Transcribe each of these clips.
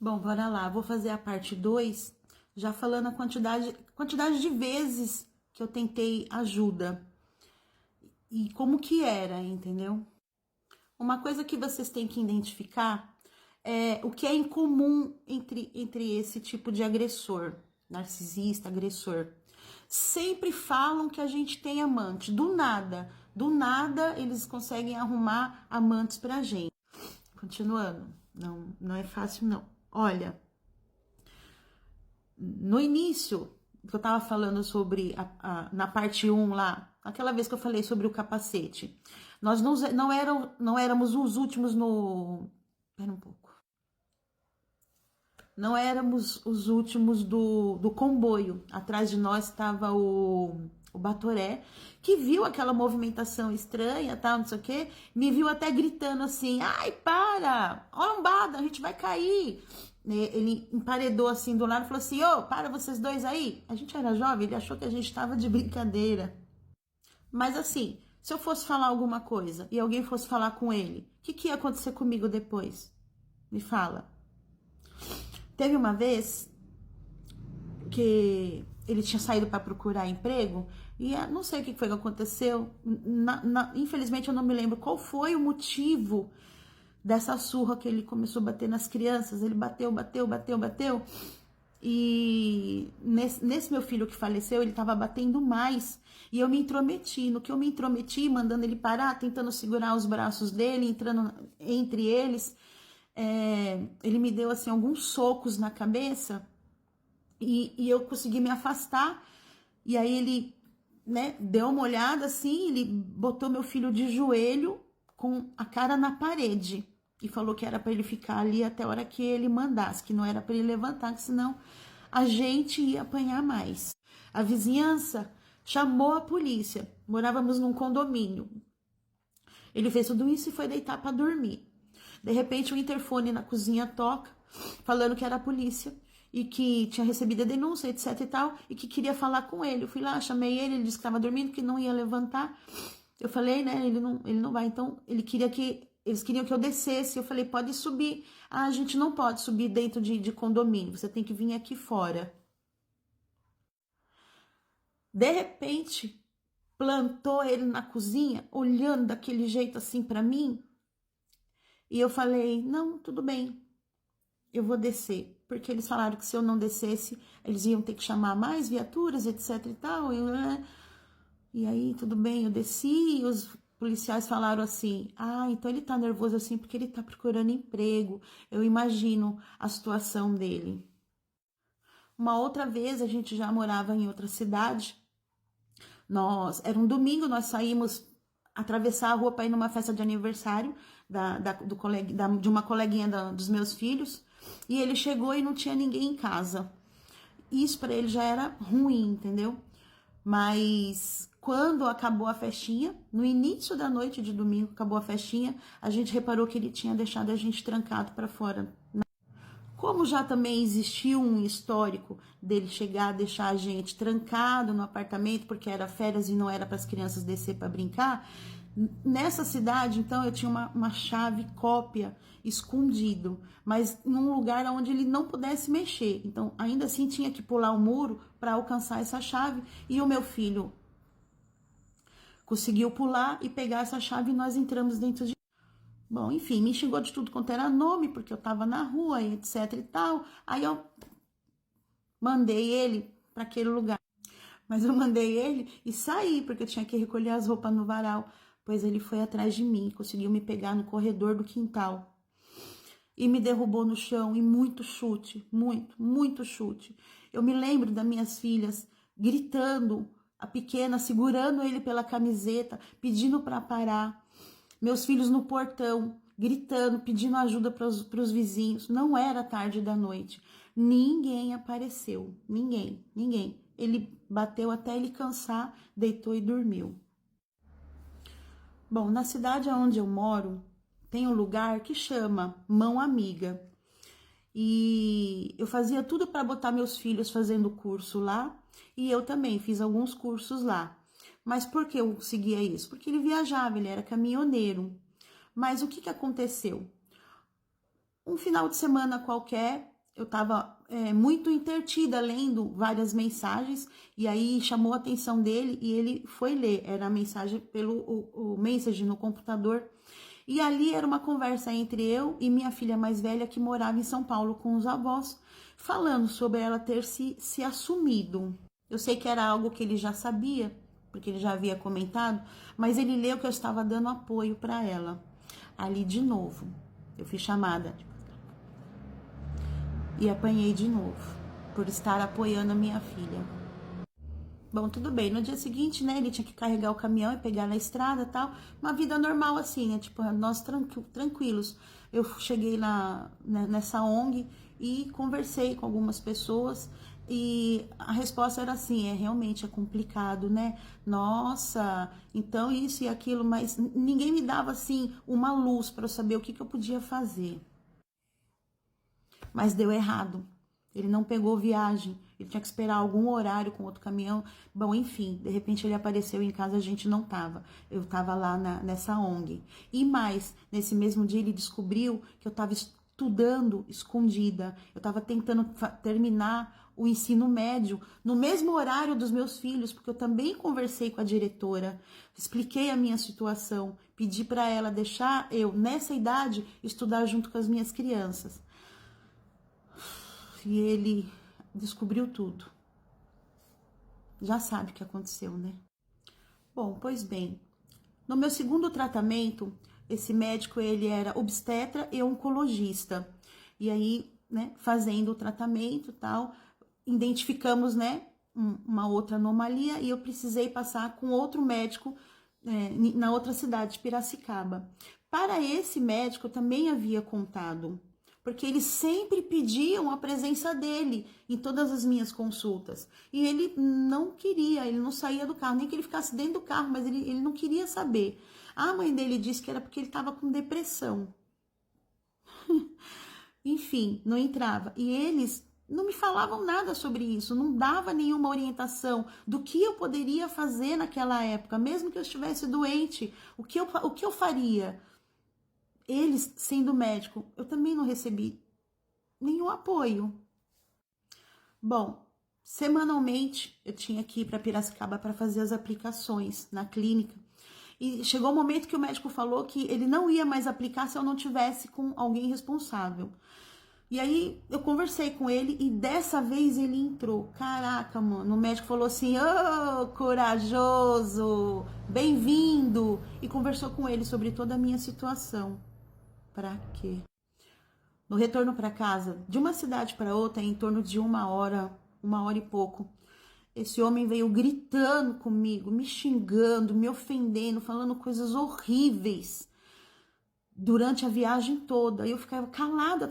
Bom, bora lá. Vou fazer a parte 2, já falando a quantidade de vezes que eu tentei ajuda e como que era, entendeu? Uma coisa que vocês têm que identificar é o que é incomum entre esse tipo de agressor, narcisista, agressor. Sempre falam que a gente tem amante, do nada eles conseguem arrumar amantes pra gente. Continuando, não é fácil não. Olha, no início, que eu tava falando sobre, na parte 1 lá, aquela vez que eu falei sobre o capacete, nós não éramos os últimos no... Pera um pouco. Não éramos os últimos do comboio. Atrás de nós estava o Batoré, que viu aquela movimentação estranha, tal, não sei o quê, me viu até gritando assim, ai, para, lombada, a gente vai cair. Ele emparedou assim do lado e falou assim, ô, para vocês dois aí. A gente era jovem, ele achou que a gente estava de brincadeira. Mas assim, se eu fosse falar alguma coisa e alguém fosse falar com ele, o que ia acontecer comigo depois? Me fala. Teve uma vez que ele tinha saído para procurar emprego e não sei o que foi que aconteceu. Infelizmente eu não me lembro qual foi o motivo dessa surra que ele começou a bater nas crianças. Ele bateu. E nesse meu filho que faleceu, ele estava batendo mais. E eu me intrometi. No que eu me intrometi, mandando ele parar, tentando segurar os braços dele, entrando entre eles, ele me deu assim alguns socos na cabeça. E eu consegui me afastar, e aí ele, né, deu uma olhada assim, ele botou meu filho de joelho com a cara na parede e falou que era para ele ficar ali até a hora que ele mandasse, que não era para ele levantar, que senão a gente ia apanhar mais. A vizinhança chamou a polícia, morávamos num condomínio. Ele fez tudo isso e foi deitar para dormir. De repente, o interfone na cozinha toca, falando que era a polícia e que tinha recebido a denúncia, etc e tal, e que queria falar com ele. Eu fui lá, chamei ele disse que estava dormindo, que não ia levantar. Eu falei, né, ele não vai. Então, eles queriam que eu descesse. Eu falei, pode subir. Ah, a gente não pode subir dentro de condomínio, você tem que vir aqui fora. De repente, plantou ele na cozinha, olhando daquele jeito assim para mim. E eu falei, não, tudo bem, eu vou descer. Porque eles falaram que se eu não descesse, eles iam ter que chamar mais viaturas, etc e tal. E aí, tudo bem, eu desci e os policiais falaram assim, ah, então ele tá nervoso assim porque ele tá procurando emprego. Eu imagino a situação dele. Uma outra vez, a gente já morava em outra cidade. Era um domingo, nós saímos atravessar a rua para ir numa festa de aniversário de uma coleguinha dos meus filhos. E ele chegou e não tinha ninguém em casa. Isso para ele já era ruim, entendeu? Mas quando acabou a festinha, no início da noite de domingo, acabou a festinha, a gente reparou que ele tinha deixado a gente trancado para fora. Como já também existiu um histórico dele chegar a deixar a gente trancado no apartamento porque era férias e não era para as crianças descer para brincar, nessa cidade, então, eu tinha uma chave cópia escondido, mas num lugar onde ele não pudesse mexer. Então, ainda assim, tinha que pular o muro para alcançar essa chave. E o meu filho conseguiu pular e pegar essa chave e nós entramos dentro de... Bom, enfim, me xingou de tudo quanto era nome, porque eu tava na rua, etc e tal. Aí eu mandei ele para aquele lugar. Mas eu mandei ele e saí, porque eu tinha que recolher as roupas no varal. Pois ele foi atrás de mim, conseguiu me pegar no corredor do quintal. E me derrubou no chão, e muito chute, muito chute. Eu me lembro das minhas filhas gritando, a pequena segurando ele pela camiseta, pedindo para parar. Meus filhos no portão, gritando, pedindo ajuda para os vizinhos. Não era tarde da noite. Ninguém apareceu. Ninguém. Ele bateu até ele cansar, deitou e dormiu. Bom, na cidade onde eu moro, tem um lugar que chama Mão Amiga. E eu fazia tudo para botar meus filhos fazendo curso lá. E eu também fiz alguns cursos lá. Mas por que eu seguia isso? Porque ele viajava, ele era caminhoneiro. Mas o que aconteceu? Um final de semana qualquer, eu estava muito entretida lendo várias mensagens, e aí chamou a atenção dele e ele foi ler. Era a mensagem pelo o message no computador. E ali era uma conversa entre eu e minha filha mais velha, que morava em São Paulo com os avós, falando sobre ela ter se assumido. Eu sei que era algo que ele já sabia, porque ele já havia comentado, mas ele leu que eu estava dando apoio para ela. Ali de novo, eu fui chamada e apanhei de novo por estar apoiando a minha filha. Bom, tudo bem. No dia seguinte, né, ele tinha que carregar o caminhão e pegar na estrada e tal. Uma vida normal assim, né? Tipo, nós tranquilos. Eu cheguei nessa ONG e conversei com algumas pessoas e a resposta era assim, realmente é complicado, né? Nossa, então isso e aquilo, mas ninguém me dava assim uma luz para eu saber o que eu podia fazer. Mas deu errado. Ele não pegou viagem, ele tinha que esperar algum horário com outro caminhão. Bom, enfim, de repente ele apareceu em casa, a gente não tava. Eu tava lá nessa ONG. E mais, nesse mesmo dia ele descobriu que eu tava estudando escondida. Eu tava tentando terminar o ensino médio no mesmo horário dos meus filhos, porque eu também conversei com a diretora, expliquei a minha situação, pedi para ela deixar eu, nessa idade, estudar junto com as minhas crianças. E ele descobriu tudo. Já sabe o que aconteceu, né? Bom, pois bem, no meu segundo tratamento, esse médico, ele era obstetra e oncologista. E aí, né, fazendo o tratamento e tal, identificamos, né, uma outra anomalia e eu precisei passar com outro médico na outra cidade, de Piracicaba. Para esse médico, eu também havia contado, porque eles sempre pediam a presença dele em todas as minhas consultas. E ele não queria, ele não saía do carro, nem que ele ficasse dentro do carro, mas ele não queria saber. A mãe dele disse que era porque ele estava com depressão. Enfim, não entrava. E eles não me falavam nada sobre isso, não dava nenhuma orientação do que eu poderia fazer naquela época, mesmo que eu estivesse doente, o que eu faria. Eles, sendo médico, eu também não recebi nenhum apoio. Bom, semanalmente eu tinha que ir para Piracicaba para fazer as aplicações na clínica. E chegou o momento que o médico falou que ele não ia mais aplicar se eu não tivesse com alguém responsável. E aí eu conversei com ele e dessa vez ele entrou. Caraca, mano, o médico falou assim: "Ô, corajoso, bem-vindo", e conversou com ele sobre toda a minha situação. Pra quê? No retorno para casa, de uma cidade para outra, em torno de uma hora e pouco, esse homem veio gritando comigo, me xingando, me ofendendo, falando coisas horríveis durante a viagem toda. Eu ficava calada,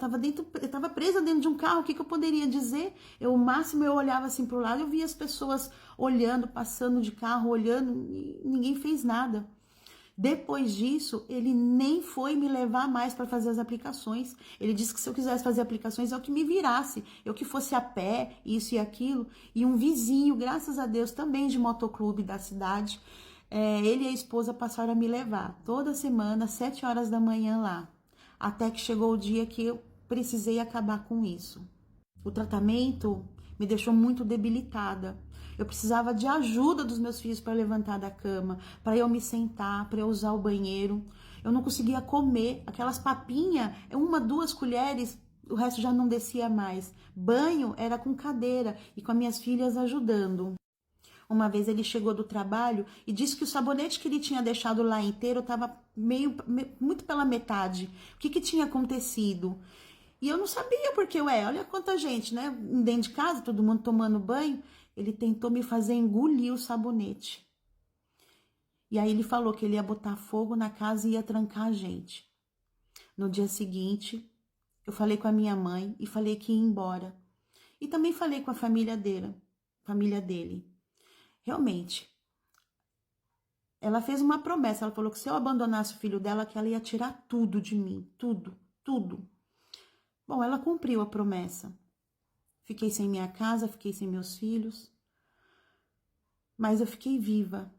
eu tava presa dentro de um carro, o que eu poderia dizer? O máximo eu olhava assim pro lado, eu via as pessoas olhando, passando de carro, olhando, e ninguém fez nada. Depois disso, ele nem foi me levar mais para fazer as aplicações. Ele disse que se eu quisesse fazer aplicações, eu que me virasse, eu que fosse a pé, isso e aquilo. E um vizinho, graças a Deus, também de motoclube da cidade, ele e a esposa passaram a me levar toda semana, 7 horas da manhã lá. Até que chegou o dia que eu precisei acabar com isso. O tratamento me deixou muito debilitada. Eu precisava de ajuda dos meus filhos para levantar da cama, para eu me sentar, para eu usar o banheiro. Eu não conseguia comer aquelas papinhas, uma, duas colheres, o resto já não descia mais. Banho era com cadeira e com as minhas filhas ajudando. Uma vez ele chegou do trabalho e disse que o sabonete que ele tinha deixado lá inteiro estava muito pela metade. O que tinha acontecido? E eu não sabia porque, olha quanta gente, né? Dentro de casa, todo mundo tomando banho. Ele tentou me fazer engolir o sabonete. E aí ele falou que ele ia botar fogo na casa e ia trancar a gente. No dia seguinte, eu falei com a minha mãe e falei que ia embora. E também falei com a família dele. Realmente, ela fez uma promessa. Ela falou que se eu abandonasse o filho dela, que ela ia tirar tudo de mim. Tudo, tudo. Bom, ela cumpriu a promessa. Fiquei sem minha casa, fiquei sem meus filhos. Mas eu fiquei viva.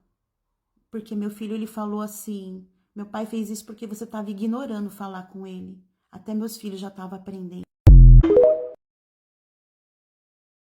Porque meu filho, ele falou assim: meu pai fez isso porque você estava ignorando falar com ele. Até meus filhos já estavam aprendendo.